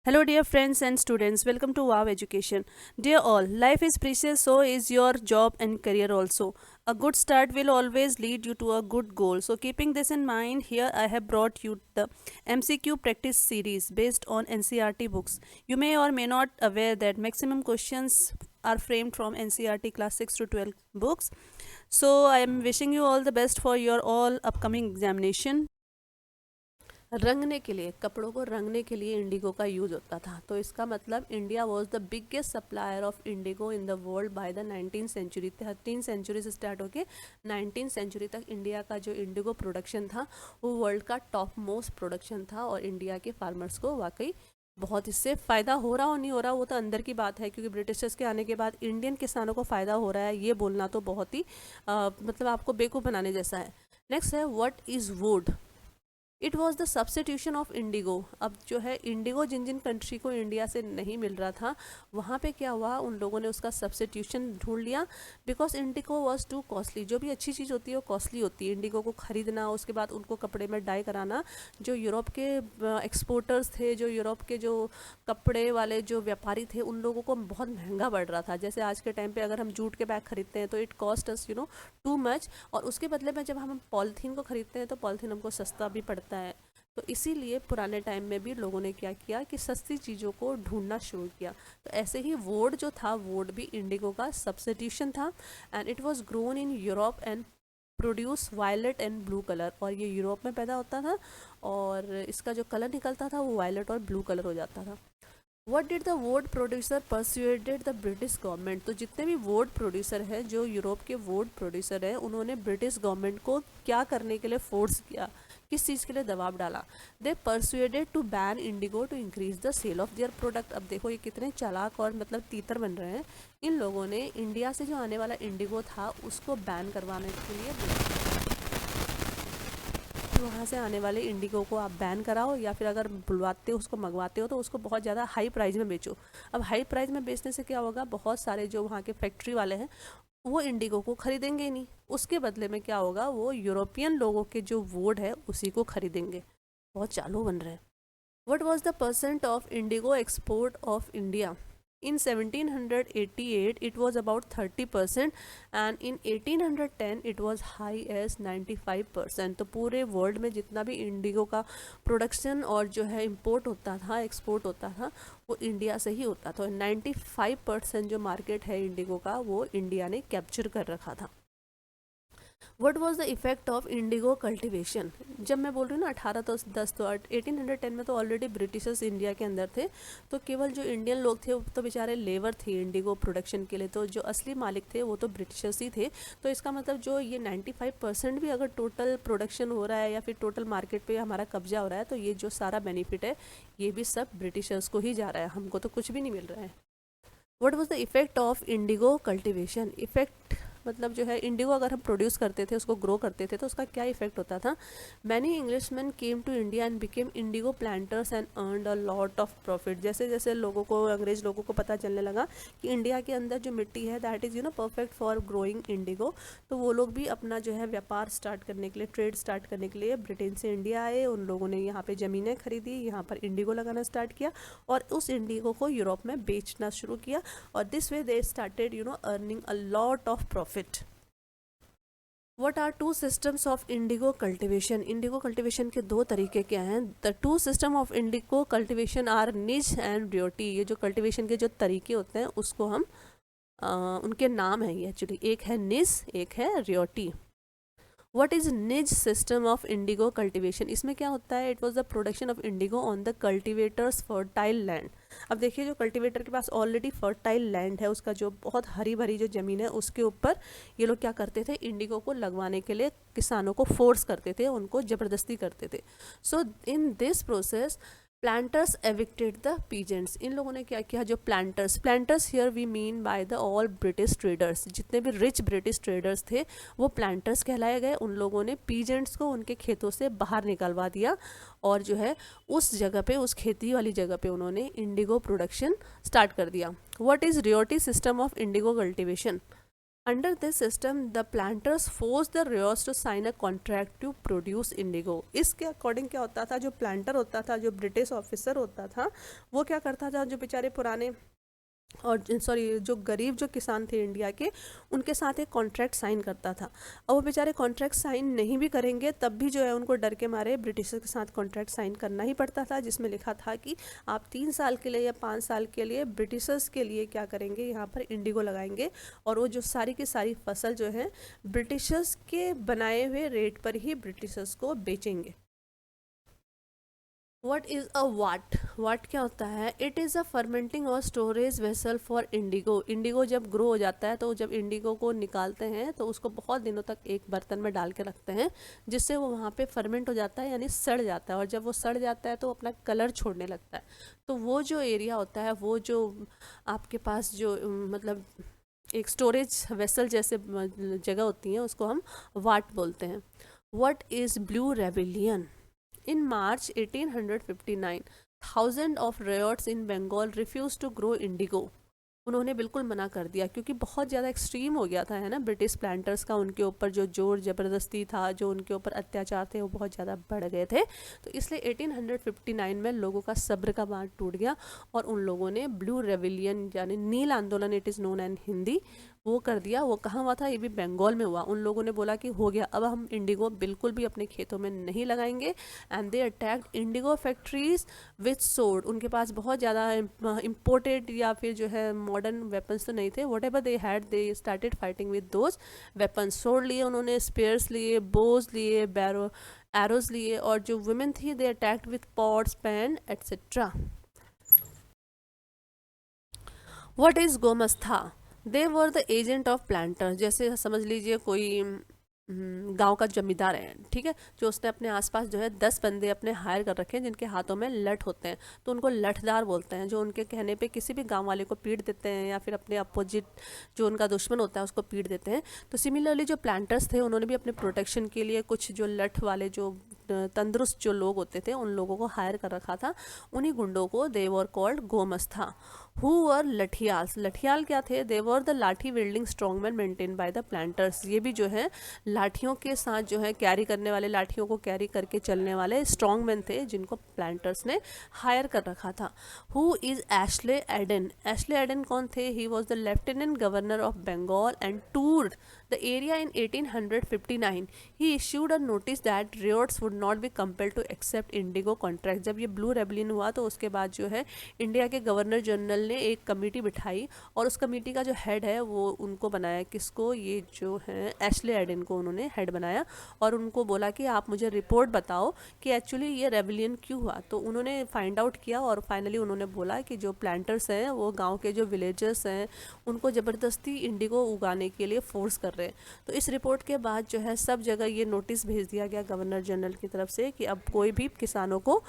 Hello, dear friends and students. Welcome to WOW Education. Dear all, life is precious, so is your job and career also. A good start will always lead you to a good goal. So, keeping this in mind, here I have brought you the MCQ practice series based on NCRT books. You may or may not aware that maximum questions are framed from NCRT class 6 to 12 books. So, I am wishing you all the best for your all upcoming examination. रंगने के लिए, कपड़ों को रंगने के लिए Indigo का use होता था। तो इसका मतलब India was the biggest supplier of indigo in the world by the 19th century. 13 century से स्टार्ट होके 19th सेंचुरी तक इंडिया का जो इंडिगो प्रोडक्शन था वो वर्ल्ड का टॉप मोस्ट प्रोडक्शन था। और इंडिया के फार्मर्स को वाकई बहुत इससे फ़ायदा हो रहा हो नहीं हो रहा वो तो अंदर की बात है, क्योंकि ब्रिटिशर्स के आने के बाद इंडियन किसानों को फ़ायदा हो रहा है ये बोलना तो बहुत ही मतलब आपको बेवकूफ़ बनाने जैसा है। नेक्स्ट है what is would. It was the substitution of Indigo. अब जो है इंडिगो जिन जिन कंट्री को इंडिया से नहीं मिल रहा था वहाँ पे क्या हुआ, उन लोगों ने उसका सब्सटीट्यूशन ढूंढ लिया because Indigo was to costly. जो भी अच्छी चीज़ होती है वो कॉस्टली होती है। इंडिगो को ख़रीदना, उसके बाद उनको कपड़े में डाई कराना, जो यूरोप के एक्सपोर्टर्स थे, जो यूरोप के जो कपड़े वाले जो व्यापारी थे, उन लोगों को बहुत महंगा पड़ रहा था। जैसे आज के टाइम पे अगर हम जूट के बैग खरीदते हैं तो it cost us too much, और उसके बदले में जब हम पॉलीथीन को खरीदते हैं तो पॉलीथीन हमको सस्ता भी पड़ता है। तो इसीलिए पुराने टाइम में भी लोगों ने क्या किया कि सस्ती चीज़ों को ढूंढना शुरू किया। तो ऐसे ही वुड जो था, वुड भी इंडिगो का सब्स्टिट्यूशन था। And it was grown in Europe and produce violet and blue colour. और ये यूरोप में पैदा होता था और इसका जो कलर निकलता था वो वायलेट और ब्लू कलर हो जाता था। What did the wood producer persuaded the British government. तो जितने भी वुड प्रोड्यूसर है, जो यूरोप के वुड प्रोड्यूसर है, उन्होंने ब्रिटिश गवर्नमेंट को क्या करने के लिए फोर्स किया, किस चीज़ के लिए दबाव डाला। They persuaded to ban indigo to increase the sale of their product. अब देखो ये कितने चालाक और मतलब तीतर बन रहे हैं। इन लोगों ने इंडिया से जो आने वाला इंडिगो था उसको बैन करवाने के लिए वहाँ से आने वाले इंडिगो को आप बैन कराओ, या फिर अगर बुलवाते हो उसको मंगवाते हो तो उसको बहुत ज़्यादा हाई प्राइस में बेचो। अब हाई प्राइस में बेचने से क्या होगा, बहुत सारे जो वहाँ के फैक्ट्री वाले हैं वो इंडिगो को खरीदेंगे ही नहीं। उसके बदले में क्या होगा, वो यूरोपियन लोगों के जो वुड है उसी को खरीदेंगे। बहुत चालू बन रहे हैं। What was the percent of Indigo export of India. In 1788 it was about 30% and in 1810 it was high as 95%। तो पूरे वर्ल्ड में जितना भी इंडिगो का प्रोडक्शन और जो है इंपोर्ट होता था, एक्सपोर्ट होता था, वो इंडिया से ही होता था। 95% जो मार्केट है इंडिगो का वो इंडिया ने कैप्चर कर रखा था। What was the effect of indigo cultivation. जब मैं बोल रही हूँ ना 1810, तो 1810 में तो ऑलरेडी ब्रिटिशर्स इंडिया के अंदर थे। तो केवल जो इंडियन लोग थे वो तो बेचारे लेबर थे इंडिगो प्रोडक्शन के लिए। तो जो असली मालिक थे वो तो ब्रिटिशर्स ही थे। तो इसका मतलब जो ये 95% भी अगर टोटल प्रोडक्शन हो रहा है या फिर टोटल मार्केट पे हमारा कब्जा हो रहा है, तो ये जो सारा बेनिफिट है ये भी सब ब्रिटिशर्स को ही जा रहा है, हमको तो कुछ भी नहीं मिल रहा है। What was the effect of indigo cultivation. Effect मतलब जो है इंडिगो अगर हम प्रोड्यूस करते थे, उसको ग्रो करते थे, तो उसका क्या इफेक्ट होता था। Many Englishman came to India and became indigo planters and earned a lot of profit. जैसे जैसे लोगों को, अंग्रेज लोगों को पता चलने लगा कि इंडिया के अंदर जो मिट्टी है that is perfect for growing Indigo, तो वो लोग भी अपना जो है व्यापार स्टार्ट करने के लिए, ट्रेड स्टार्ट करने के लिए ब्रिटेन से इंडिया आए। उन लोगों ने यहाँ पे ज़मीनें खरीदी, यहाँ पर इंडिगो लगाना स्टार्ट किया और उस इंडिगो को यूरोप में बेचना शुरू किया। और this way they started earning a lot of profit. What are two systems of indigo cultivation. Indigo cultivation के दो तरीके क्या हैं। The two system of indigo cultivation are nij and ryoti. ये जो कल्टिवेशन के जो तरीके होते हैं उसको हम उनके नाम है ये एक्चुअली, एक है निज, एक है रियोटी। वट इज़ निज सिस्टम ऑफ इंडिगो कल्टिवेशन। इसमें क्या होता है, it was the production of Indigo on the cultivators fertile land. अब देखिए जो कल्टिवेटर के पास ऑलरेडी फर्टाइल लैंड है, उसका जो बहुत हरी भरी जो ज़मीन है उसके ऊपर ये लोग क्या करते थे, इंडिगो को लगवाने के लिए किसानों को फोर्स करते थे, उनको ज़बरदस्ती करते थे। So in this process planters evicted the peasants. इन लोगों ने क्या किया, जो planters here we mean by the all British traders. जितने भी रिच ब्रिटिश ट्रेडर्स थे वो प्लांटर्स कहलाए गए। उन लोगों ने पीजेंट्स को उनके खेतों से बाहर निकलवा दिया और जो है उस जगह पे, उस खेती वाली जगह पे उन्होंने इंडिगो प्रोडक्शन स्टार्ट कर दिया। What is ryoti system of indigo cultivation. Under this system the planters force the ryots to sign a contract to produce indigo. इसके अकॉर्डिंग क्या होता था, जो प्लांटर होता था, जो ब्रिटिश ऑफिसर होता था, वो क्या करता था, जो बेचारे पुराने और सॉरी जो गरीब जो किसान थे इंडिया के, उनके साथ एक कॉन्ट्रैक्ट साइन करता था। और वो बेचारे कॉन्ट्रैक्ट साइन नहीं भी करेंगे तब भी जो है उनको डर के मारे ब्रिटिशर्स के साथ कॉन्ट्रैक्ट साइन करना ही पड़ता था, जिसमें लिखा था कि आप 3 साल के लिए या 5 साल के लिए ब्रिटिशर्स के लिए क्या करेंगे, यहाँ पर इंडिगो लगाएंगे और वो जो सारी की सारी फसल जो है ब्रिटिशर्स के बनाए हुए रेट पर ही ब्रिटिशर्स को बेचेंगे। वट इज़ अ वाट, वाट क्या होता है, इट इज़ अ फर्मेंटिंग और storage vessel for Indigo. Indigo जब ग्रो हो जाता है तो जब इंडिगो को निकालते हैं तो उसको बहुत दिनों तक एक बर्तन में डाल के रखते हैं, जिससे वो वहाँ पे फर्मेंट हो जाता है, यानी सड़ जाता है। और जब वो सड़ जाता है तो अपना कलर छोड़ने लगता है। तो वो जो एरिया होता है, वो जो आपके पास जो मतलब एक स्टोरेज वेसल जैसे जगह होती हैं, उसको हम वाट बोलते हैं। What is blue rebellion. In March 1859, thousands of riots in Bengal refused to grow indigo. उन्होंने बिल्कुल मना कर दिया क्योंकि बहुत ज़्यादा एक्सट्रीम हो गया था, है ना, ब्रिटिश प्लांटर्स का उनके ऊपर जो जोर ज़बरदस्ती था, जो उनके ऊपर अत्याचार थे, वो बहुत ज़्यादा बढ़ गए थे। तो इसलिए 1859 में लोगों का सब्र का बांध टूट गया और उन लोगों ने ब्लू रेविलियन यानी नील आंदोलन, it is known in Hindi, वो कर दिया। वो कहाँ हुआ था, ये भी बंगाल में हुआ। उन लोगों ने बोला कि हो गया, अब हम इंडिगो बिल्कुल भी अपने खेतों में नहीं लगाएंगे। And they attacked Indigo factories with sword. उनके पास बहुत ज़्यादा इम्पोर्टेड या फिर जो है मॉडर्न वेपन्स तो नहीं थे, what ever they had they started fighting with those weapons. Sword लिए उन्होंने, स्पेयर्स लिए, बोज लिए, बैरो एरोज लिए, और जो वुमेन थी they attacked with pots, pan etcetera. What is gomastha, they were the agent of planter. जैसे समझ लीजिए कोई गांव का जमींदार है, ठीक है, जो उसने अपने आसपास जो है 10 बंदे अपने हायर कर रखे हैं जिनके हाथों में लठ होते हैं, तो उनको लठदार बोलते हैं, जो उनके कहने पे किसी भी गांव वाले को पीट देते हैं या फिर अपने अपोजिट जो उनका दुश्मन होता है उसको पीट देते हैं। तो सिमिलरली जो प्लांटर्स थे उन्होंने भी अपने प्रोटेक्शन के लिए कुछ जो लठ वाले जो तंदुरुस्त जो लोग होते थे उन लोगों को हायर कर रखा था। उन्हीं गुंडों को दे वर कॉल्ड गोमस्था। हु वर लठियाल्स, लठियाल क्या थे, दे were the lathi wielding strongman maintain by the planters. ये भी जो है लाठियों के साथ जो है कैरी करने वाले, लाठियों को कैरी करके चलने वाले स्ट्रॉन्ग मैन थे जिनको प्लांटर्स ने हायर कर रखा था। Who is Ashley Eden, Ashley Eden कौन थे, he was the lieutenant governor of Bengal and toured the area in 1859. He issued a notice that riots would not be compelled to accept indigo contract. जब ये blue रेबलियन हुआ तो उसके बाद जो है इंडिया के गवर्नर जनरल ने एक कमेटी बिठाई और उस कमेटी का जो हेड है वो उनको बनाया, किसको, ये जो है एशले एडन को उन्होंने हेड बनाया और उनको बोला कि आप मुझे रिपोर्ट बताओ कि एक्चुअली ये रेबलियन क्यों हुआ। तो उन्होंने फाइंड आउट किया और फाइनली उन्होंने बोला कि जो प्लांटर्स हैं वो गाँव के जो विलेजर्स हैं उनको ज़बरदस्ती इंडिगो उगाने के लिए फोर्स कर रहे हैं। तो इस रिपोर्ट के बाद जो है सब जगह ये नोटिस भेज दिया गया गवर्नर जनरल की तरफ से कि अब कोई भी किसानों को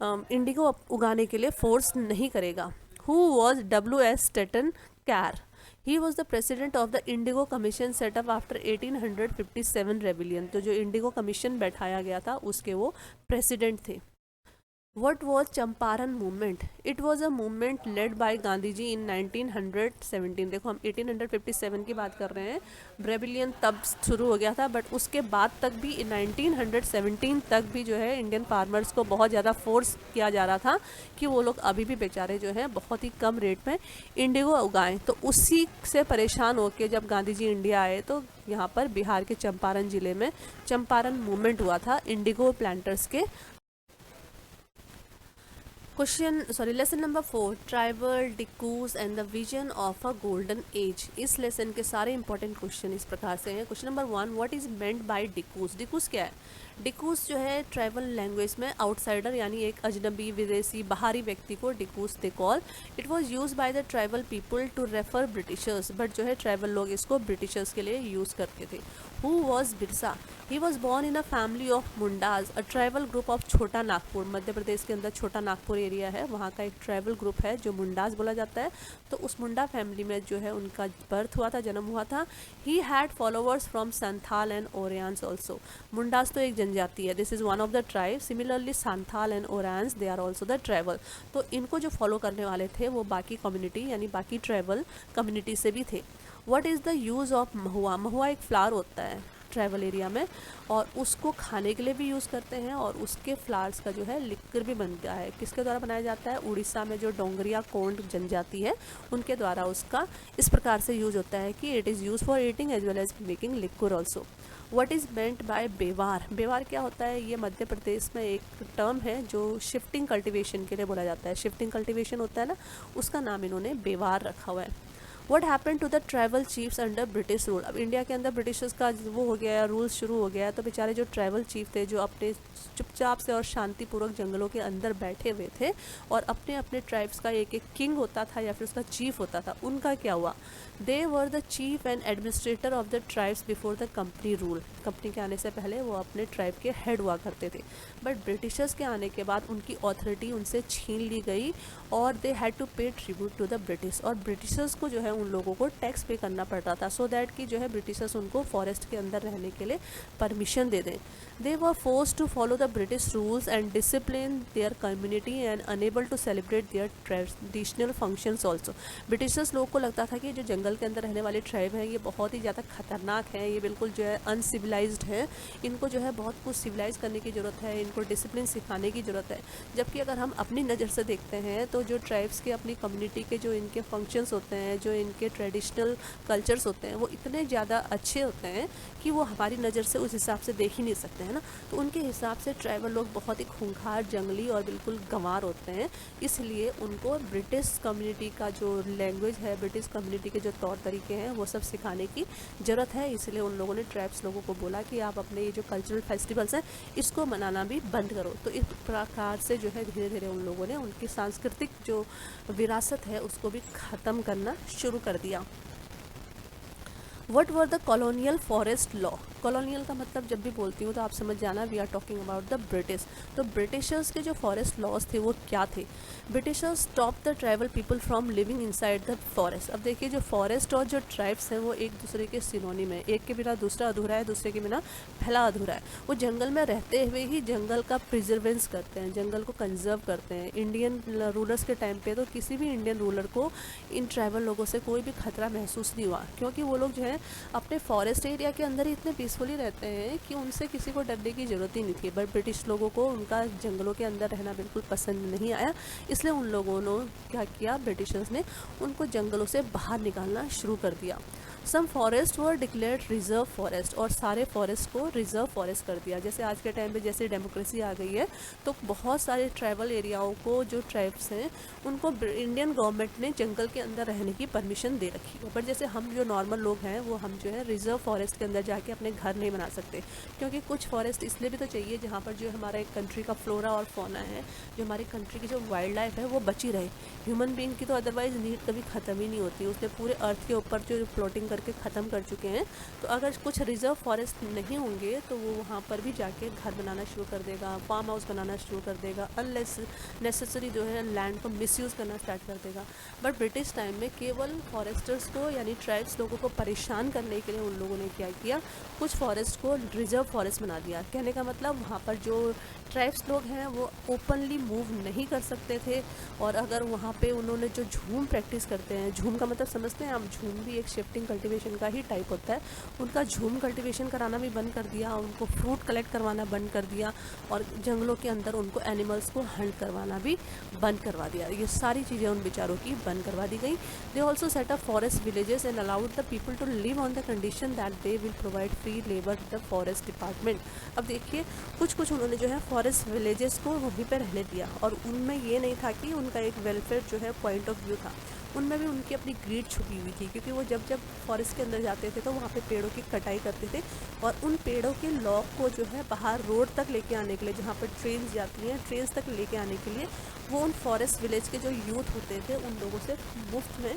इंडिगो उगाने के लिए फोर्स नहीं करेगा। Who was W.S. Seton Karr, he was the president of the indigo commission set up after 1857 rebellion. तो जो इंडिगो कमीशन बैठाया गया था उसके वो प्रेसिडेंट थे। What was Champaran movement, it was a movement led by Gandhi ji in 1917। देखो हम 1857 की बात कर रहे हैं, रेबिलियन तब शुरू हो गया था, बट उसके बाद तक भी 1917 तक भी जो है इंडियन फार्मर्स को बहुत ज़्यादा फोर्स किया जा रहा था कि वो लोग अभी भी बेचारे जो है बहुत ही कम रेट में इंडिगो उगाएं। तो उसी से परेशान होकर जब गांधी जी इंडिया आए तो यहाँ पर बिहार के चंपारण ज़िले में चंपारण मूवमेंट हुआ था इंडिगो प्लांटर्स के। Lesson number 4, tribal dikus and the vision of a golden age. इस लेसन के सारे इंपॉर्टेंट क्वेश्चन इस प्रकार से हैं। Question number 1, what is meant by dikus. Dikus क्या है, डिकूज जो है ट्राइबल लैंग्वेज में आउटसाइडर यानी एक अजनबी, विदेशी, बाहरी व्यक्ति को dikus they call. It was use by the tribal people to refer Britishers, but जो है ट्राइबल लोग इसको ब्रिटिशर्स के लिए यूज़ करते थे। Who was Birsa, he was born in a family of Mundas, a tribal group of छोटा नागपुर। मध्य प्रदेश के अंदर छोटा नागपुर एरिया है, वहाँ का एक ट्राइबल ग्रुप है जो मुंडाज बोला जाता है। तो उस मुंडा फैमिली में जो है उनका बर्थ हुआ था, जन्म हुआ था। He had followers from Santhal and Oraons also. Mundas तो एक जनजाति है, this is one of the tribe. Similarly Santhal and Oraons they are also the tribal. तो इनको जो फॉलो करने वाले थे वो बाकी कम्युनिटी यानी बाकी ट्राइबल कम्युनिटी से भी थे। What is the use of mahua? महुआ एक फ्लावर होता है ट्राइबल एरिया में, और उसको खाने के लिए भी यूज़ करते हैं, और उसके फ्लावर्स का जो है लिक्कर भी बनता है। किसके द्वारा बनाया जाता है? उड़ीसा में जो डोंगरिया कोंड जनजाति है उनके द्वारा उसका इस प्रकार से यूज होता है कि it is use for eating as well as making liquor also. What is meant by bewar? बेवार क्या होता है? ये मध्य प्रदेश में एक टर्म है जो शिफ्टिंग कल्टीवेशन के लिए बोला जाता है। शिफ्टिंग कल्टीवेशन होता है ना, उसका नाम इन्होंने बेवार रखा हुआ है। What happen to the tribal chiefs under British rule? अब इंडिया के अंदर ब्रिटिशर्स का वो हो गया, रूल शुरू हो गया, तो बेचारे जो ट्राइबल चीफ थे जो अपने चुपचाप से और शांतिपूर्वक जंगलों के अंदर बैठे हुए थे और अपने अपने ट्राइब्स का एक एक किंग होता था या फिर उसका चीफ होता था, उनका क्या हुआ? They were the chief and administrator of the tribes before the company rule. Company के आने से पहले वो अपने ट्राइब के हेड हुआ करते थे, बट ब्रिटिशर्स के आने के बाद उनकी ऑथोरिटी उनसे छीन ली गई और दे हैड टू पे ट्रिब्यूट टू द ब्रिटिश। और ब्रिटिशर्स को जो है उन लोगों को टैक्स पे करना पड़ता था, सो दैट कि जो है ब्रिटिशर्स उनको फॉरेस्ट के अंदर रहने के लिए परमिशन दे दें। They were force to follow the British rules and discipline their community and enable to celebrate their traditional functions also. Britishers लोगों को लगता था कि जो जंगल के अंदर रहने वाले ट्राइब हैं ये बहुत ही ज़्यादा खतरनाक हैं, ये बिल्कुल जो है अनसिविलाइज्ड है, इनको जो है बहुत कुछ सिविलाइज करने की ज़रूरत है, इनको डिसिप्लिन सिखाने की ज़रूरत है। जबकि अगर हम अपनी नज़र से देखते हैं तो जो ट्राइब्स के अपनी कम्युनिटी के जो इनके फंक्शंस होते हैं, जो इनके ट्रेडिशनल कल्चर्स होते हैं, वो इतने ज़्यादा अच्छे होते हैं कि वो हमारी नज़र से उस हिसाब से देख ही नहीं सकते हैं ना। तो उनके हिसाब से ट्राइबल लोग बहुत ही खूंखार, जंगली और बिल्कुल गंवार होते हैं, इसलिए उनको ब्रिटिश कम्युनिटी का जो लैंग्वेज है, ब्रिटिश कम्युनिटी के जो तौर तरीके हैं वो सब सिखाने की ज़रूरत है। इसलिए उन लोगों ने ट्राइब्स लोगों को बोला कि आप अपने ये जो कल्चरल फेस्टिवल्स हैं इसको मनाना भी बंद करो। तो इस प्रकार से जो है धीरे धीरे उन लोगों ने उनकी सांस्कृतिक जो विरासत है उसको भी ख़त्म करना शुरू कर दिया। What were the colonial forest law? Colonial का मतलब जब भी बोलती हूँ तो आप समझ जाना we are talking about the British. तो ब्रिटिशर्स के जो फॉरेस्ट लॉज थे वो क्या थे? Britishers stop the tribal people from living inside the forest. अब देखिए जो फॉरेस्ट और जो ट्राइब्स हैं वो एक दूसरे के सिनोनिम है, एक के बिना दूसरा अधूरा है, दूसरे के बिना पहला अधूरा है। वो जंगल में रहते हुए ही जंगल का प्रिजर्वेंस करते हैं, जंगल को कंजर्व करते हैं। इंडियन रूलर्स के टाइम पे तो किसी भी इंडियन रूलर को इन ट्राइबल लोगों से कोई भी खतरा महसूस नहीं हुआ, क्योंकि वो लोग जो है अपने फॉरेस्ट एरिया के अंदर ही इतने पीसफुली रहते हैं कि उनसे किसी को डरने की ज़रूरत ही नहीं थी। बट ब्रिटिश लोगों को उनका जंगलों के अंदर रहना बिल्कुल पसंद नहीं आया, इसलिए उन लोगों ने क्या किया, ब्रिटिशर्स ने उनको जंगलों से बाहर निकालना शुरू कर दिया। सम फॉरेस्ट वर डिक्लेयर्ड रिजर्व फॉरेस्ट, और सारे फॉरेस्ट को रिजर्व फॉरेस्ट कर दिया। जैसे आज के टाइम पे जैसे डेमोक्रेसी आ गई है तो बहुत सारे ट्राइबल एरियाओं को, जो ट्राइब्स हैं उनको इंडियन गवर्नमेंट ने जंगल के अंदर रहने की परमिशन दे रखी है। बट जैसे हम जो नॉर्मल लोग हैं वो हम जो है रिजर्व फॉरेस्ट के अंदर जाके अपने घर नहीं बना सकते, क्योंकि कुछ फॉरेस्ट इसलिए भी तो चाहिए जहाँ पर जो हमारा एक कंट्री का फ्लोरा और फौना है, जो हमारी कंट्री की जो वाइल्ड लाइफ है वो बची रहे। ह्यूमन बीइंग की तो अदरवाइज नीड कभी ख़त्म ही नहीं होती, उसने पूरे अर्थ के ऊपर जो प्लॉटिंग करके ख़त्म कर चुके हैं। तो अगर कुछ रिजर्व फॉरेस्ट नहीं होंगे तो वो वहाँ पर भी जाके घर बनाना शुरू कर देगा, फार्म हाउस बनाना शुरू कर देगा, अनलेस नेसेसरी जो है लैंड को मिसयूज़ करना स्टार्ट कर देगा। बट ब्रिटिश टाइम में केवल फॉरेस्टर्स को यानी ट्राइब्स लोगों को परेशान करने के लिए उन लोगों ने क्या किया, कुछ फॉरेस्ट को रिजर्व फॉरेस्ट बना दिया। कहने का मतलब वहाँ पर जो ट्राइब्स लोग हैं वो ओपनली मूव नहीं कर सकते थे, और अगर वहाँ पे उन्होंने जो झूम प्रैक्टिस करते हैं, झूम का मतलब समझते हैं आप, झूम भी एक शिफ्टिंग कल्टीवेशन का ही टाइप होता है, उनका झूम कल्टीवेशन कराना भी बंद कर दिया, उनको फ्रूट कलेक्ट करवाना बंद कर दिया, और जंगलों के अंदर उनको एनिमल्स को हंट करवाना भी बंद करवा दिया। ये सारी चीज़ें उन बेचारों की बंद करवा दी गई। They also set up forest villages and allowed the people to live on the condition that they will provide free labour the forest department. अब देखिए कुछ उन्होंने जो है फॉरेस्ट विलेजेस को वहीं पर रहने दिया, और उनमें ये नहीं था कि उनका एक वेलफेयर जो है पॉइंट ऑफ व्यू था, उनमें भी उनकी अपनी ग्रीड छुपी हुई थी, क्योंकि वो जब जब फॉरेस्ट के अंदर जाते थे तो वहाँ पे पेड़ों की कटाई करते थे, और उन पेड़ों के लॉग को जो है बाहर रोड तक लेके आने के लिए, जहाँ पर ट्रेन्स जाती हैं, ट्रेन्स तक लेके आने के लिए वो उन फॉरेस्ट विलेज के जो यूथ होते थे उन लोगों से मुफ्त में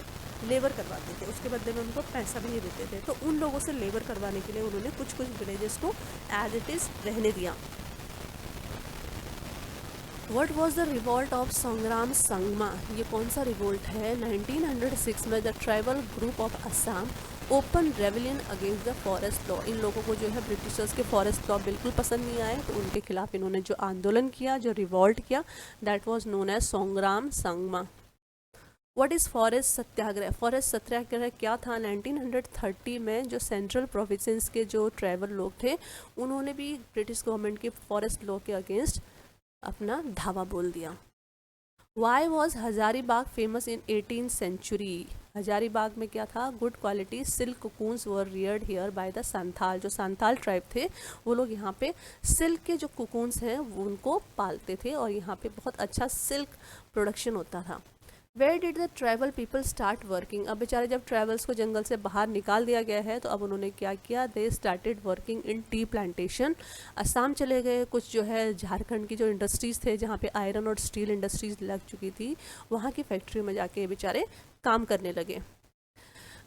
लेबर करवाते थे, उसके बदले में उनको पैसा भी नहीं देते थे। तो उन लोगों से लेबर करवाने के लिए उन्होंने कुछ विलेजेस को एज इट इज़ रहने दिया। What was the revolt of Sangram Sangma? ये कौन सा रिवोल्ट है? 1906 में the tribal group of Assam open rebellion against the forest law. इन लोगों को जो है ब्रिटिशर्स के फॉरेस्ट लॉ बिल्कुल पसंद नहीं आए, तो उनके खिलाफ इन्होंने जो आंदोलन किया, जो रिवोल्ट किया, that was known as Sangram Sangma. What is forest satyagraha? Forest satyagraha क्या था? 1930 में जो सेंट्रल प्रोविंसेस के जो ट्राइबल लोग थे, उन्होंने भी ब्रिटिश गवर्नमेंट के फॉरेस्ट लॉ के अगेंस्ट अपना धावा बोल दिया। Why was Hazaribagh famous in 18th century? Hazaribagh में क्या था? Good quality silk cocoons were reared here by the Santhal. जो संथाल ट्राइब थे वो लोग यहाँ पे सिल्क के जो कुकून्स हैं वो उनको पालते थे और यहाँ पे बहुत अच्छा सिल्क प्रोडक्शन होता था। Where did the tribal people start working? अब बेचारे जब ट्राइबल्स को जंगल से बाहर निकाल दिया गया है तो अब उन्होंने क्या किया? They started working in tea plantation. Assam चले गए, कुछ जो है झारखंड की जो इंडस्ट्रीज़ थे जहाँ पे आयरन और स्टील इंडस्ट्रीज लग चुकी थी, वहाँ की फैक्ट्री में जाके बेचारे काम करने लगे।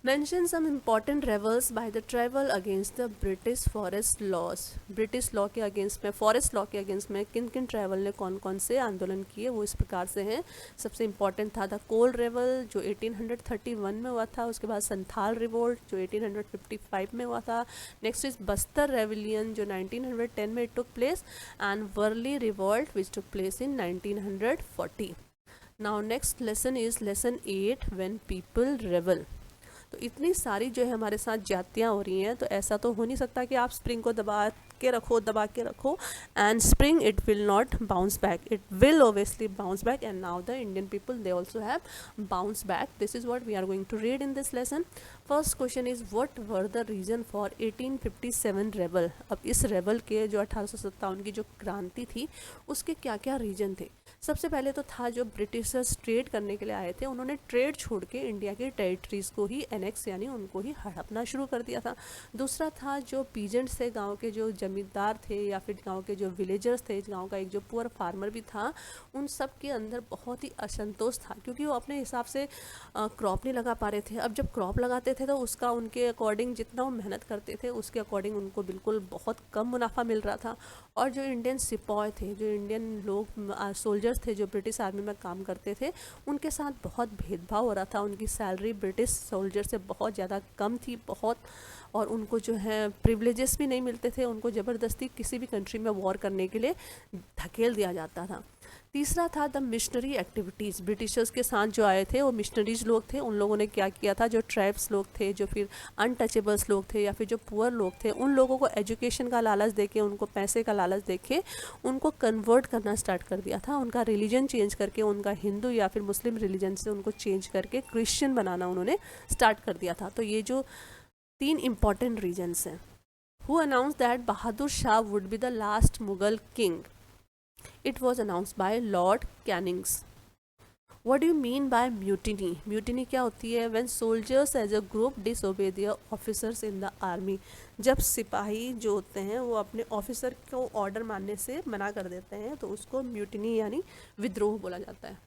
Mention some important rebels by the tribal against the British forest laws. British law के अगेंस्ट में, फॉरेस्ट लॉ के अगेंस्ट में किन किन ट्राइबल ने कौन कौन से आंदोलन किए वो इस प्रकार से हैं। सबसे इम्पॉर्टेंट था द कोल रेवल जो 1831 में हुआ था, उसके बाद संथाल रिवोल्ट जो 1855 में हुआ था, नेक्स्ट इज बस्तर रेविलियन जो 1910 में took place, and Warli revolt which took place in 1940. Now next lesson is lesson 8 when people रेवल। तो इतनी सारी जो है हमारे साथ जातियाँ हो रही हैं, तो ऐसा तो हो नहीं सकता कि आप स्प्रिंग को दबा के रखो and spring it will not bounce back, it will obviously bounce back, and now the Indian people they also have bounce back. This is what we are going to read in this lesson. First question is what were the reason for 1857 rebel. अब इस rebel के जो 1857 की जो क्रांति थी उसके क्या क्या रीजन थे. सबसे पहले तो था जो ब्रिटिशर्स ट्रेड करने के लिए आए थे, उन्होंने ट्रेड छोड़ के इंडिया के टेरिटरीज़ को ही एनेक्स यानी उनको ही हड़पना शुरू कर दिया था. दूसरा था जो पीजेंट्स थे, गांव के जो जमींदार थे या फिर गांव के जो विलेजर्स थे, गांव का एक जो पुअर फार्मर भी था, उन सब के अंदर बहुत ही असंतोष था क्योंकि वो अपने हिसाब से क्रॉप नहीं लगा पा रहे थे. अब जब क्रॉप लगाते थे तो उसका उनके अकॉर्डिंग जितना वो मेहनत करते थे उसके अकॉर्डिंग उनको बिल्कुल बहुत कम मुनाफा मिल रहा था. और जो इंडियन सिपॉय थे, जो इंडियन लोग सोल्जर्स थे जो ब्रिटिश आर्मी में काम करते थे, उनके साथ बहुत भेदभाव हो रहा था. उनकी सैलरी ब्रिटिश सोल्जर से बहुत ज़्यादा कम थी, बहुत, और उनको जो है प्रिविलेजेस भी नहीं मिलते थे. उनको ज़बरदस्ती किसी भी कंट्री में वॉर करने के लिए धकेल दिया जाता था. तीसरा था द मिशनरी एक्टिविटीज़. ब्रिटिशर्स के साथ जो आए थे वो मिशनरीज लोग थे. उन लोगों ने क्या किया था, जो ट्राइब्स लोग थे, जो फिर अनटचेबल्स लोग थे या फिर जो पुअर लोग थे, उन लोगों को एजुकेशन का लालच देके, उनको पैसे का लालच देके उनको कन्वर्ट करना स्टार्ट कर दिया था. उनका रिलीजन चेंज करके, उनका हिंदू या फिर मुस्लिम रिलीजन से उनको चेंज करके क्रिश्चियन बनाना उन्होंने स्टार्ट कर दिया था. तो ये जो 3 इम्पॉर्टेंट रीजन्स हैं. Who announce that Bahadur Shah would be the last Mughal king? It was announced by Lord Cannings. What do you mean by mutiny? Mutiny क्या होती है? When soldiers as a group disobey their officers in the army. जब सिपाही जो होते हैं वो अपने ऑफिसर को ऑर्डर मानने से मना कर देते हैं तो उसको म्यूटिनी यानी विद्रोह बोला जाता है.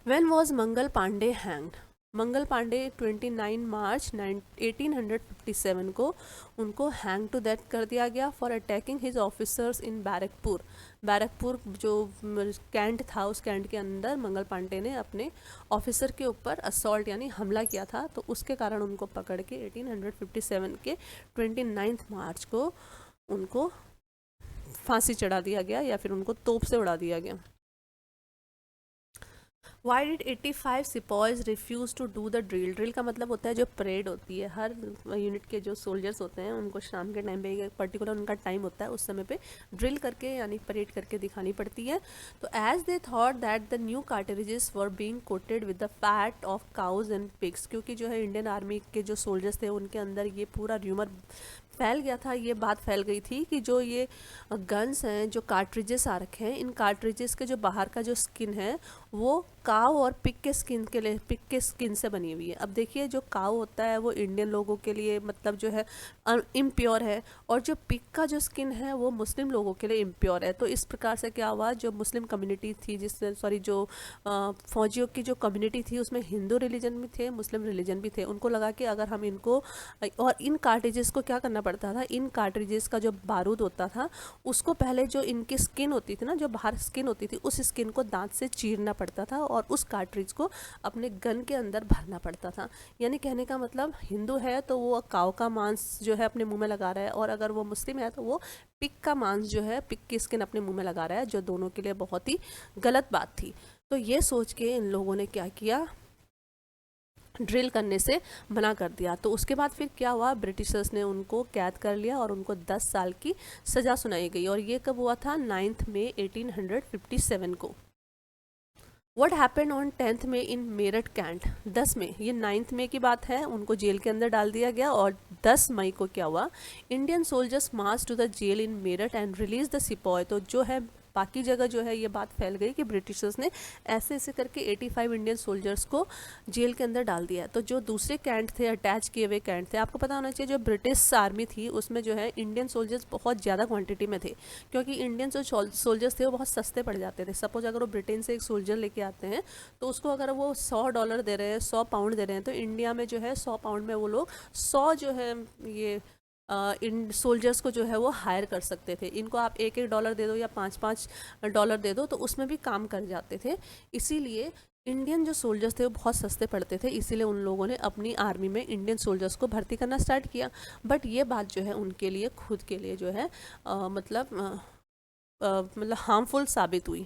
When was Mangal Pandey hanged? Mangal Pandey 29 मार्च 1857 को उनको हैंग टू डेथ कर दिया गया for attacking his officers in Barrackpore. Barrackpore जो कैंट था, उस कैंट के अंदर मंगल पांडे ने अपने ऑफिसर के ऊपर असॉल्ट यानी हमला किया था. तो उसके कारण उनको पकड़ के 1857 के 29 मार्च को उनको फांसी चढ़ा दिया गया या फिर उनको तोप से उड़ा दिया गया. Why did 85 sepoys refuse to do the drill? Drill का मतलब होता है जो परेड होती है. हर यूनिट के जो सोल्जर्स होते हैं उनको शाम के टाइम पे एक पर्टिकुलर उनका टाइम होता है, उस समय पे ड्रिल करके यानी परेड करके दिखानी पड़ती है. तो as they thought that the new cartridges were being coated with the fat of cows and pigs. क्योंकि जो है इंडियन आर्मी के जो सोल्जर्स थे उनके अंदर ये पूरा र्यूमर फैल गया था, ये बात फैल गई थी कि जो ये गन्स हैं, जो कार्ट्रिजेस आ रखे हैं, इन कार्ट्रिजेस के जो बाहर का जो स्किन है वो काव और पिग के स्किन से बनी हुई है. अब देखिए जो काव होता है वो इंडियन लोगों के लिए मतलब जो है इम्प्योर है, और जो पिग का जो स्किन है वो मुस्लिम लोगों के लिए इम्प्योर है. तो इस प्रकार से क्या हुआ, जो मुस्लिम कम्युनिटी थी, जो फौजियों की जो कम्युनिटी थी उसमें हिंदू रिलीजन भी थे, मुस्लिम रिलीजन भी थे. उनको लगा कि अगर हम इनको, और इन कार्ट्रिजेस को क्या करना पड़ता था, इन कार्ट्रिजेस का जो बारूद होता था उसको पहले जो इनकी स्किन होती थी ना, जो बाहर स्किन होती थी, उस स्किन को दांत से चीरना पड़ता था और उस कार्ट्रिज को अपने गन के अंदर भरना पड़ता था. यानी कहने का मतलब हिंदू है तो वो काऊ का मांस जो है अपने मुंह में लगा रहा है, और अगर वो मुस्लिम है तो वो पिग का मांस जो है, पिग की स्किन अपने मुंह में लगा रहा है, जो दोनों के लिए बहुत ही गलत बात थी. तो ये सोच के इन लोगों ने क्या किया, ड्रिल करने से मना कर दिया। तो उसके बाद फिर क्या हुआ, ब्रिटिशर्स ने उनको कैद कर लिया और उनको 10 साल की सज़ा सुनाई गई। और ये कब हुआ था, 9 मई 1857 को। What happen on 10 May in Meerut cantt, 10 मई, ये 9 मई की बात है, उनको जेल के अंदर डाल दिया गया। और 10 मई को क्या हुआ, Indian soldiers march to the jail in Meerut and release the sepoy. तो जो है बाकी जगह जो है ये बात फैल गई कि ब्रिटिशर्स ने ऐसे ऐसे करके 85 इंडियन सोल्जर्स को जेल के अंदर डाल दिया। तो जो दूसरे कैंट थे, अटैच किए हुए कैंट थे, आपको पता होना चाहिए जो ब्रिटिश आर्मी थी उसमें जो है इंडियन सोल्जर्स बहुत ज़्यादा क्वांटिटी में थे, क्योंकि इंडियन जो सोल्जर्स थे वो बहुत सस्ते पड़ जाते थे। सपोज अगर वो ब्रिटेन से एक सोल्जर लेके आते हैं तो उसको अगर वो $100 दे रहे हैं, 100 पाउंड दे रहे हैं, तो इंडिया में जो है 100 पाउंड में वो लोग 100 जो है ये इन सोल्जर्स को जो है वो हायर कर सकते थे। इनको आप $1 दे दो या $5 दे दो तो उसमें भी काम कर जाते थे। इसीलिए इंडियन जो सोल्जर्स थे वो बहुत सस्ते पड़ते थे, इसीलिए उन लोगों ने अपनी आर्मी में इंडियन सोल्जर्स को भर्ती करना स्टार्ट किया। बट ये बात जो है उनके लिए खुद के लिए जो है मतलब हार्मफुल साबित हुई।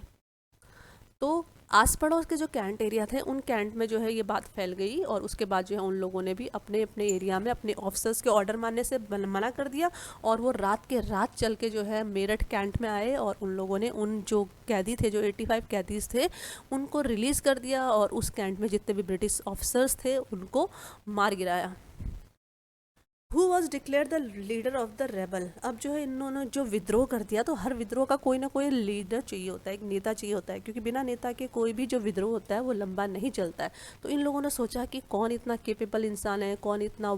तो आस पड़ोस के जो कैंट एरिया थे उन कैंट में जो है ये बात फैल गई और उसके बाद जो है उन लोगों ने भी अपने अपने एरिया में अपने ऑफिसर्स के ऑर्डर मानने से मना कर दिया। और वो रात के रात चल के जो है मेरठ कैंट में आए और उन लोगों ने उन जो कैदी थे, जो 85 कैदीज थे, उनको रिलीज़ कर दिया और उस कैंट में जितने भी ब्रिटिश ऑफिसर्स थे उनको मार गिराया। Who was declare the leader of the rebel. अब जो है इन्होंने जो विद्रोह कर दिया, तो हर विद्रोह का कोई ना कोई लीडर चाहिए होता है, एक नेता चाहिए होता है, क्योंकि बिना नेता के कोई भी जो विद्रोह होता है वो लंबा नहीं चलता है। तो इन लोगों ने सोचा कि कौन इतना केपेबल इंसान है, कौन इतना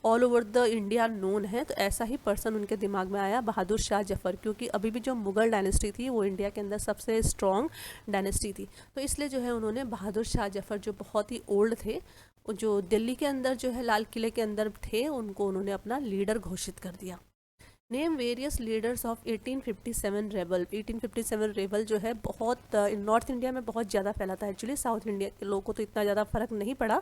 all over the India known है। तो ऐसा ही पर्सन उनके दिमाग में आया, बहादुर शाह जफर, क्योंकि अभी भी जो मुगल डायनेस्टी थी वो इंडिया के अंदर सबसे स्ट्रॉन्ग डायनेस्टी थी। तो इसलिए जो है उन्होंने बहादुर शाह जफर, जो बहुत ही ओल्ड थे, जो दिल्ली के अंदर जो है लाल किले के अंदर थे, उनको उन्होंने अपना लीडर घोषित कर दिया। Name various leaders of 1857 rebel. 1857 rebel जो है बहुत नॉर्थ इंडिया में बहुत ज़्यादा फैला था। एक्चुअली साउथ इंडिया के लोगों को तो इतना ज़्यादा फर्क नहीं पड़ा।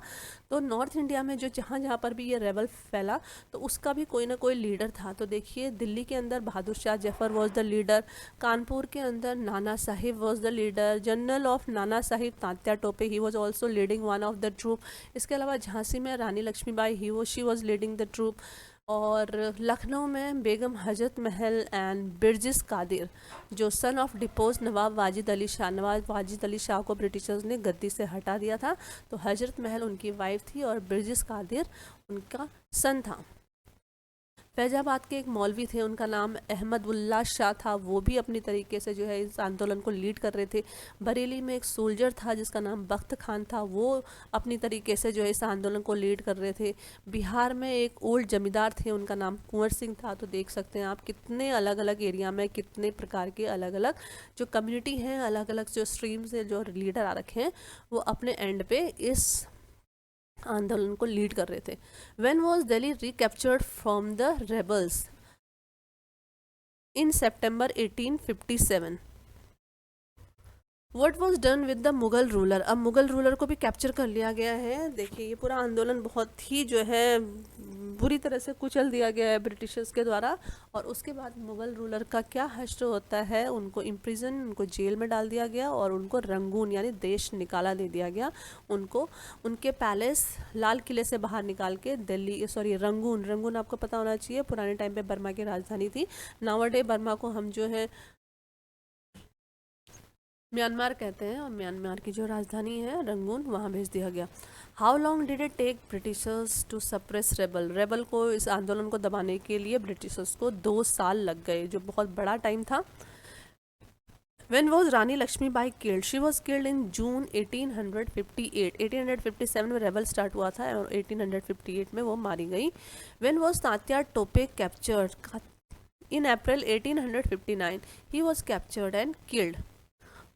तो नॉर्थ इंडिया में जो जहाँ जहाँ पर भी ये रेबल फैला तो उसका भी कोई ना कोई लीडर था। तो देखिए, दिल्ली के अंदर Bahadur Shah Zafar was the leader, Kanpur के अंदर Nana Sahib was the leader, general of Nana Sahib Tatya Tope, he was also leading one of the troop. इसके अलावा झांसी में Rani Lakshmibai, she was leading the troop. और लखनऊ में बेगम हजरत महल एंड बिरजिस कादिर, जो सन ऑफ डिपोज नवाब वाजिद अली शाह, नवाब वाजिद अली शाह को ब्रिटिशर्स ने गद्दी से हटा दिया था। तो हजरत महल उनकी वाइफ थी और बिरजिस कादिर उनका सन था। फैजाबाद के एक मौलवी थे, उनका नाम अहमदुल्ला शाह था, वो भी अपनी तरीके से जो है इस आंदोलन को लीड कर रहे थे। बरेली में एक सोल्जर था जिसका नाम बख्त खान था, वो अपनी तरीके से जो है इस आंदोलन को लीड कर रहे थे। बिहार में एक ओल्ड जमींदार थे, उनका नाम कुंवर सिंह था। तो देख सकते हैं आप कितने अलग अलग एरिया में कितने प्रकार के अलग अलग जो कम्युनिटी हैं, अलग अलग जो स्ट्रीम से जो लीडर आ रखे हैं, वो अपने एंड पे इस आंदोलन को लीड कर रहे थे। When was Delhi recaptured from the rebels in September 1857। What was done with the Mughal ruler. अब मुगल रूलर को भी कैप्चर कर लिया गया है। देखिए, ये पूरा आंदोलन बहुत ही जो है बुरी तरह से कुचल दिया गया है ब्रिटिशर्स के द्वारा। और उसके बाद मुगल रूलर का क्या हश्र होता है, उनको इम्प्रिजन, उनको जेल में डाल दिया गया और उनको रंगून यानी देश निकाला दे दिया गया। उनको उनके पैलेस लाल किले से बाहर निकाल के दिल्ली, सॉरी रंगून, रंगून आपको पता होना चाहिए पुराने टाइम पे बर्मा की राजधानी थी। नावडे बर्मा को हम जो है म्यांमार कहते हैं और म्यांमार की जो राजधानी है रंगून, वहाँ भेज दिया गया। How long did it take Britishers to suppress rebel. Rebel को, इस आंदोलन को दबाने के लिए ब्रिटिशर्स को 2 साल लग गए, जो बहुत बड़ा टाइम था। When was Rani Lakshmibai killed? She was killed in June 1858. 1857 में रेबल स्टार्ट हुआ था और 1858 में वो मारी गई। When was Tatya Tope captured? In April 1859, he was captured and killed.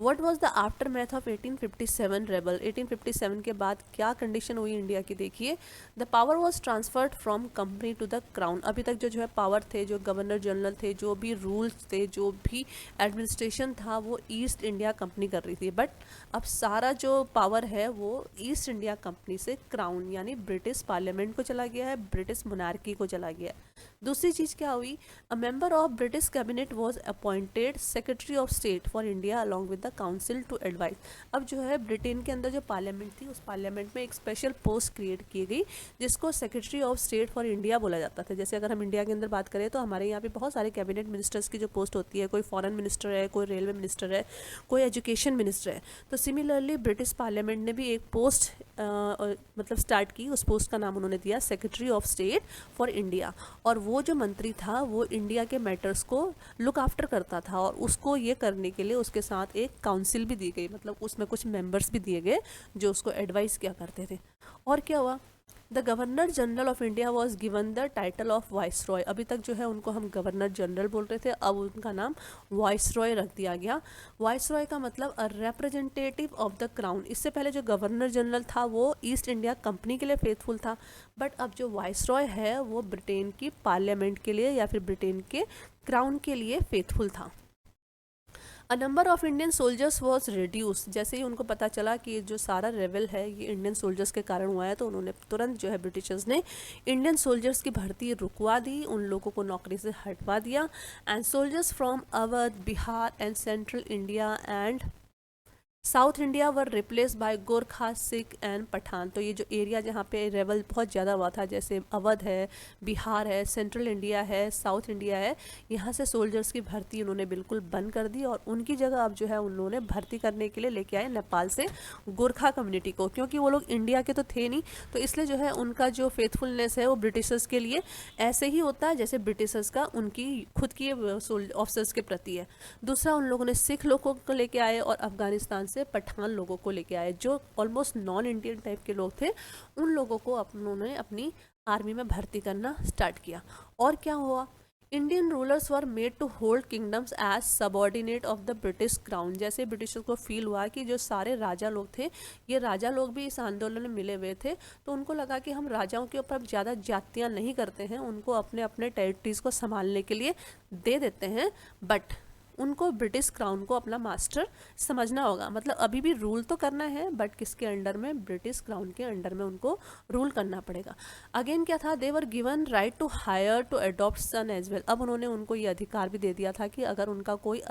What was the aftermath of 1857 rebel. 1857 के बाद क्या कंडीशन हुई इंडिया की, देखिए। The power was transferred from company to the crown. अभी तक जो है पावर थे, जो गवर्नर जनरल थे, जो भी रूल्स थे, जो भी एडमिनिस्ट्रेशन था, वो ईस्ट इंडिया कंपनी कर रही थी। बट अब सारा जो पावर है वो ईस्ट इंडिया कंपनी से क्राउन यानी ब्रिटिश पार्लियामेंट को चला गया है, ब्रिटिश मोनार्की को चला गया है। दूसरी चीज़ क्या हुई, a member of British cabinet was appointed secretary of state for India along with the council to advise. अब जो है ब्रिटेन के अंदर जो पार्लियामेंट थी, उस पार्लियामेंट में एक स्पेशल पोस्ट क्रिएट की गई जिसको secretary of state for India बोला जाता था। जैसे अगर हम इंडिया के अंदर बात करें तो हमारे यहाँ पे बहुत सारे कैबिनेट मिनिस्टर्स की जो पोस्ट होती है, कोई फॉरेन मिनिस्टर है, कोई रेलवे मिनिस्टर है, कोई एजुकेशन मिनिस्टर है। तो सिमिलरली ब्रिटिश पार्लियामेंट ने भी एक पोस्ट मतलब स्टार्ट की, उस पोस्ट का नाम उन्होंने दिया secretary of state for India. और वो जो मंत्री था वो इंडिया के मैटर्स को लुक आफ्टर करता था, और उसको ये करने के लिए उसके साथ एक काउंसिल भी दी गई, मतलब उसमें कुछ मेंबर्स भी दिए गए जो उसको एडवाइस किया करते थे। और क्या हुआ, the governor general of India was given the title of vice Roy. अभी तक जो है उनको हम गवर्नर जनरल बोल रहे थे, अब उनका नाम वाइस रॉय रख दिया गया। वाइस रॉय का मतलब a representative of the crown. इससे पहले जो गवर्नर जनरल था वो ईस्ट इंडिया कंपनी के लिए फेथफुल था, बट अब जो वाइस रॉय है वो ब्रिटेन की पार्लियामेंट के लिए या फिर ब्रिटेन के क्राउन के लिए फेथफुल था। A number of Indian soldiers was reduce. जैसे ही उनको पता चला कि जो सारा रेवल है ये इंडियन सोल्जर्स के कारण हुआ है, तो उन्होंने तुरंत जो है ब्रिटिशर्स ने इंडियन सोल्जर्स की भर्ती रुकवा दी, उन लोगों को नौकरी से हटवा दिया। And soldiers from Awadh, Bihar and central India and south India were replace by Gorkha, Sikh and Pathan. तो ये जो एरिया जहाँ पे रेवल बहुत ज़्यादा हुआ था, जैसे अवध है, बिहार है, सेंट्रल इंडिया है, साउथ इंडिया है, यहाँ से सोल्जर्स की भर्ती उन्होंने बिल्कुल बंद कर दी, और उनकी जगह अब जो है उन्होंने भर्ती करने के लिए लेके आए नेपाल से गोरखा कम्युनिटी को, क्योंकि वो लोग इंडिया के तो थे नहीं, तो इसलिए जो है उनका जो फेथफुलनेस है वो ब्रिटिशर्स के लिए ऐसे ही होता है जैसे ब्रिटिशर्स का उनकी खुद की ऑफिसर्स के प्रति है। दूसरा, उन लोगों ने सिख लोगों को लेके आए और अफगानिस्तान से पठान लोगों को लेके आए, जो ऑलमोस्ट नॉन इंडियन टाइप के लोग थे, उन लोगों को उन्होंने अपनी आर्मी में भर्ती करना स्टार्ट किया। और क्या हुआ, Indian rulers were made to hold kingdoms as subordinate of the British crown. जैसे ब्रिटिशर्स को फील हुआ कि जो सारे राजा लोग थे, ये राजा लोग भी इस आंदोलन में मिले हुए थे, तो उनको लगा कि हम राजाओं के ऊपर ज़्यादा जातियाँ नहीं करते हैं, उनको अपने अपने टेरिटरीज को संभालने के लिए दे देते हैं, बट उनको ब्रिटिश क्राउन को अपना मास्टर समझना होगा। मतलब अभी भी रूल तो करना है, बट किसके अंडर में, ब्रिटिश क्राउन के अंडर में उनको रूल करना पड़ेगा। अगेन क्या था, they were given right to hire to adopt son as well. अब उन्होंने उनको ये अधिकार भी दे दिया था कि अगर उनका कोई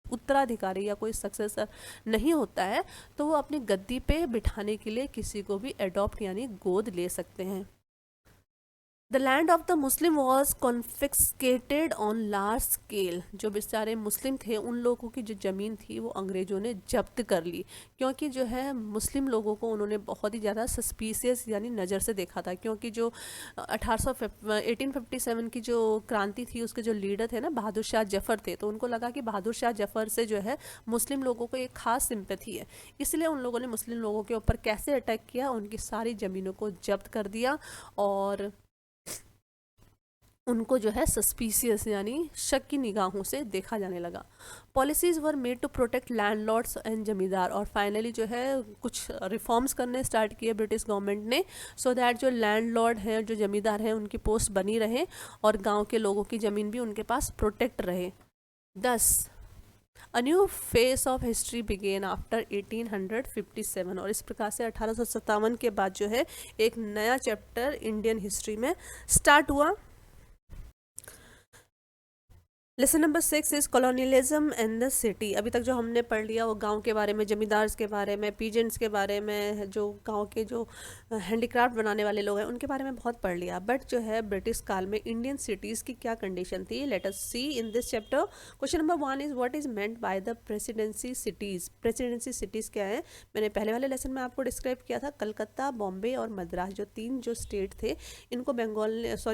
उत्तराधिकारी या कोई सक्सेसर नहीं होता है तो वो अपनी गद्दी पे बिठाने के लिए किसी को भी अडॉप्ट यानी गोद ले सकते हैं। The land of the Muslim was confiscated on large scale. जो बेचारे मुस्लिम थे उन लोगों की जो ज़मीन थी वो अंग्रेज़ों ने जब्त कर ली, क्योंकि जो है मुस्लिम लोगों को उन्होंने बहुत ही ज़्यादा सस्पिशियस यानी नज़र से देखा था, क्योंकि जो 1857 की जो क्रांति थी उसके जो लीडर थे ना बहादुर शाह जफ़र थे, तो उनको लगा कि बहादुर शाह जफ़र से जो है मुस्लिम लोगों को एक खास सिंपैथी है, इसलिए उन लोगों ने मुस्लिम लोगों के ऊपर कैसे अटैक किया, उनकी सारी ज़मीनों को जब्त कर दिया और उनको जो है सस्पिशियस यानी शक की निगाहों से देखा जाने लगा। Policies were made to protect landlords and zamindar. और फाइनली जो है कुछ रिफॉर्म्स करने स्टार्ट किए ब्रिटिश गवर्नमेंट ने, सो दैट जो लैंडलॉर्ड हैं, जो जमींदार हैं, उनकी पोस्ट बनी रहे और गांव के लोगों की ज़मीन भी उनके पास प्रोटेक्ट रहे। 10 a new phase of history began after 1857। और इस प्रकार से 1857 के बाद जो है एक नया चैप्टर इंडियन हिस्ट्री में स्टार्ट हुआ। Lesson number 6 is colonialism and the city. अभी तक जो हमने पढ़ लिया वो गांव के बारे में, जमींदार्स के बारे में, पीजेंट्स के बारे में, जो गांव के जो हैंडीक्राफ्ट बनाने वाले लोग हैं उनके बारे में बहुत पढ़ लिया। बट जो है ब्रिटिश काल में इंडियन सिटीज़ की क्या कंडीशन थी, let us see in this chapter. Question number 1 is what is meant by the presidency cities. Presidency cities क्या है, मैंने पहले वाले लेसन में आपको डिस्क्राइब किया था। कलकत्ता, बॉम्बे और मद्रास जो तीन जो स्टेट थे, इनको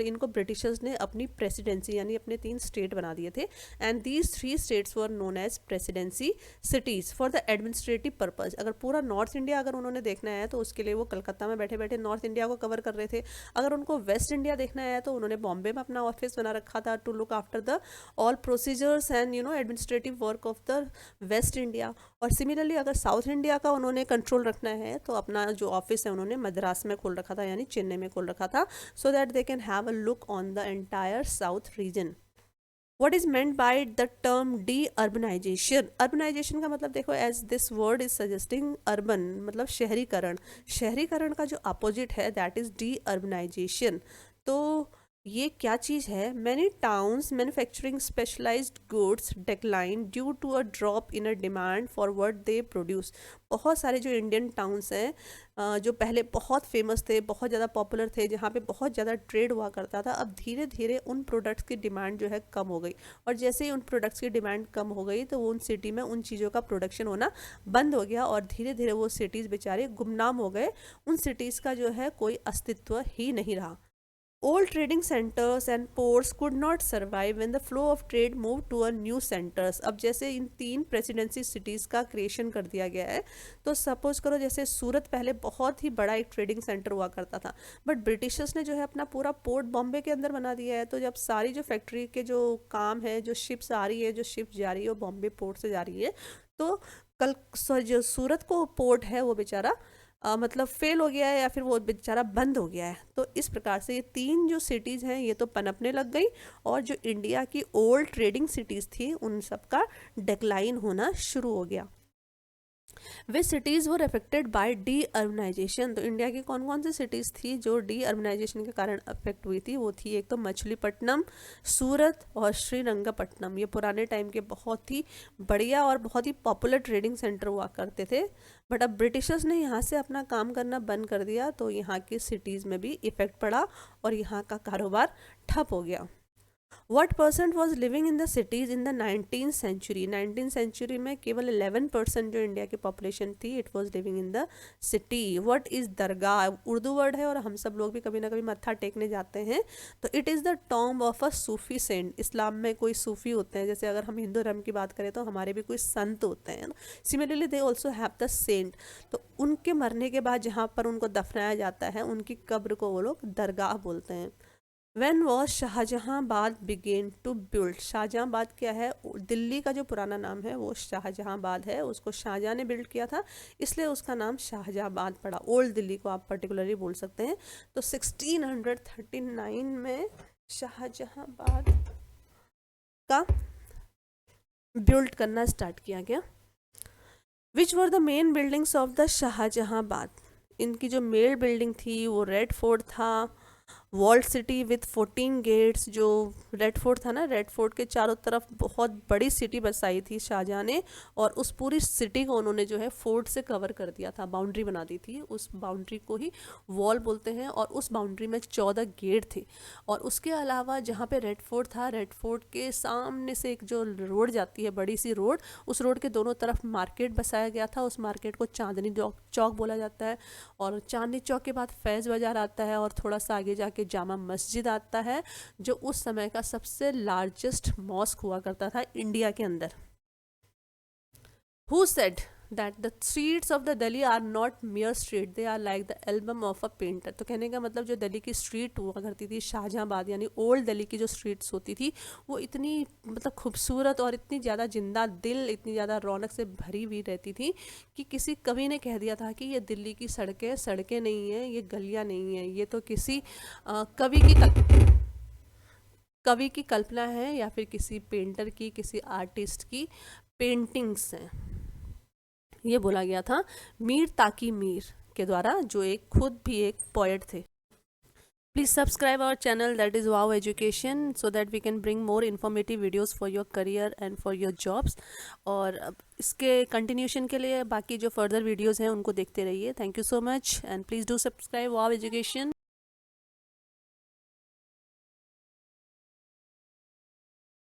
इनको ब्रिटिशर्स ने अपनी प्रेसिडेंसी यानी अपने 3 स्टेट बना दिए थे, and these 3 states were known as presidency cities for the administrative purpose। अगर पूरा नॉर्थ इंडिया अगर उन्होंने देखना है तो उसके लिए वो कलकत्ता में बैठे बैठे नॉर्थ इंडिया को कवर कर रहे थे। अगर उनको वेस्ट इंडिया देखना है तो उन्होंने बॉम्बे में अपना ऑफिस बना रखा था to look after the all procedures and administrative work of the west India. और सिमिलरली अगर साउथ इंडिया का उन्होंने कंट्रोल रखना है तो अपना जो ऑफिस है उन्होंने मद्रास में खोल रखा था यानी चेन्नई में खोल रखा था, so that they can have a look on the entire south region. What is meant by the term de-urbanization? Urbanization का मतलब देखो, as this word is suggesting urban मतलब शहरीकरण। शहरीकरण का जो अपोजिट है that is de-urbanization। तो ये क्या चीज़ है? Many towns manufacturing specialised goods decline due to a drop in a demand for what they produce. बहुत सारे जो इंडियन टाउन्स हैं, जो पहले बहुत फेमस थे, बहुत ज़्यादा पॉपुलर थे, जहाँ पे बहुत ज़्यादा ट्रेड हुआ करता था, अब धीरे धीरे उन प्रोडक्ट्स की डिमांड जो है कम हो गई। और जैसे ही उन प्रोडक्ट्स की डिमांड कम हो गई तो वो उन सिटी में उन चीज़ों का प्रोडक्शन होना बंद हो गया और धीरे धीरे वो सिटीज़ बेचारे गुमनाम हो गए। उन सिटीज़ का जो है कोई अस्तित्व ही नहीं रहा। Old trading centers and ports could not survive when the flow of trade moved to a new centers। अब जैसे इन तीन प्रेसिडेंसी सिटीज़ का क्रिएशन कर दिया गया है, तो सपोज करो जैसे सूरत पहले बहुत ही बड़ा एक ट्रेडिंग सेंटर हुआ करता था, बट ब्रिटिशर्स ने जो है अपना पूरा पोर्ट बॉम्बे के अंदर बना दिया है। तो जब सारी जो फैक्ट्री के जो काम है, जो शिप्स आ रही है, जो शिप जा रही है वो बॉम्बे पोर्ट से जा रही है, तो कल जो सूरत को पोर्ट है वो बेचारा मतलब फेल हो गया है या फिर वो बेचारा बंद हो गया है। तो इस प्रकार से ये तीन जो सिटीज़ हैं ये तो पनपने लग गई, और जो इंडिया की ओल्ड ट्रेडिंग सिटीज़ थी उन सब का डिक्लाइन होना शुरू हो गया। वे cities were affected by deurbanisation. तो इंडिया की कौन कौन सी सिटीज़ थी जो डी अर्बनाइजेशन के कारण अफेक्ट हुई थी? वो थी एक तो मछलीपट्टनम, सूरत और श्रीरंगपट्टनम। ये पुराने टाइम के बहुत ही बढ़िया और बहुत ही पॉपुलर ट्रेडिंग सेंटर हुआ करते थे, बट अब ब्रिटिशर्स ने यहाँ से अपना काम करना बंद कर दिया, तो यहाँ की सिटीज़ में भी इफेक्ट पड़ा और यहाँ का कारोबार ठप हो गया। What percent was living in the cities in the 19th century? 19th century में केवल 11% जो इंडिया की पॉपुलेशन थी, it was living in the city. What is Dargah? Urdu word है और हम सब लोग भी कभी ना कभी मत्था टेकने जाते हैं। तो it is the tomb of a Sufi saint. इस्लाम में कोई सूफी होते हैं, जैसे अगर हम हिंदू धर्म की बात करें तो हमारे भी कोई संत होते हैं। Similarly they also have the saint. तो उनके मरने के बाद जहाँ पर उनको दफनाया जाता है, उनकी कब्र को वो लोग दरगाह बोलते हैं। When was Shahjahanabad began to build? Shahjahanabad क्या है? दिल्ली का जो पुराना नाम है वो शाहजहांबाद है, उसको शाहजहां ने बिल्ड किया था, इसलिए उसका नाम शाहजहांबाद पड़ा। ओल्ड दिल्ली को आप पर्टिकुलरली बोल सकते हैं। तो 1639 में शाहजहांबाद का बिल्ड करना स्टार्ट किया गया। Which were the main buildings of the Shahjahanabad? इनकी जो मेन बिल्डिंग थी वो रेड फोर्ट था, वॉल्ड सिटी विथ 14 गेट्स। जो रेड फोर्ट था ना, रेड फोर्ट के चारों तरफ बहुत बड़ी सिटी बसाई थी शाहजहां ने, और उस पूरी सिटी को उन्होंने जो है फोर्ट से कवर कर दिया था, बाउंड्री बना दी थी। उस बाउंड्री को ही वॉल बोलते हैं, और उस बाउंड्री में 14 गेट थे। और उसके अलावा जहाँ पे रेड फोर्ट था, रेड फोर्ट के सामने से एक जो रोड जाती है, बड़ी सी रोड, उस रोड के दोनों तरफ मार्केट बसाया गया था। उस मार्केट को चांदनी चौक बोला जाता है, और चांदनी चौक के बाद फैज़ बाज़ार आता है, और थोड़ा सा आगे जाके जामा मस्जिद आता है, जो उस समय का सबसे लार्जेस्ट मॉस्क हुआ करता था इंडिया के अंदर। Who said that the streets of the Delhi are not mere street, they are like the album of a painter? तो कहने का मतलब जो दिल्ली की स्ट्रीट हुआ करती थी शाहजहांबाद, यानी ओल्ड दिल्ली की जो स्ट्रीट्स होती थी, वो इतनी मतलब खूबसूरत और इतनी ज़्यादा जिंदा दिल, इतनी ज़्यादा रौनक से भरी हुई रहती थी कि किसी कवि ने कह दिया था कि ये दिल्ली की सड़कें सड़कें नहीं हैं, ये गलियाँ नहीं हैं, ये तो किसी कवि की कल्पना है, या फिर किसी पेंटर की, किसी आर्टिस्ट की पेंटिंग्स हैं। ये बोला गया था मीर ताकी मीर के द्वारा, जो एक खुद भी एक पोएट थे। Please subscribe our channel, that is wow education, so that we can bring more informative videos for your career and for your jobs. और इसके कंटिन्यूशन के लिए बाकी जो फर्दर वीडियोस हैं उनको देखते रहिए। Thank you so much, and please do subscribe wow education.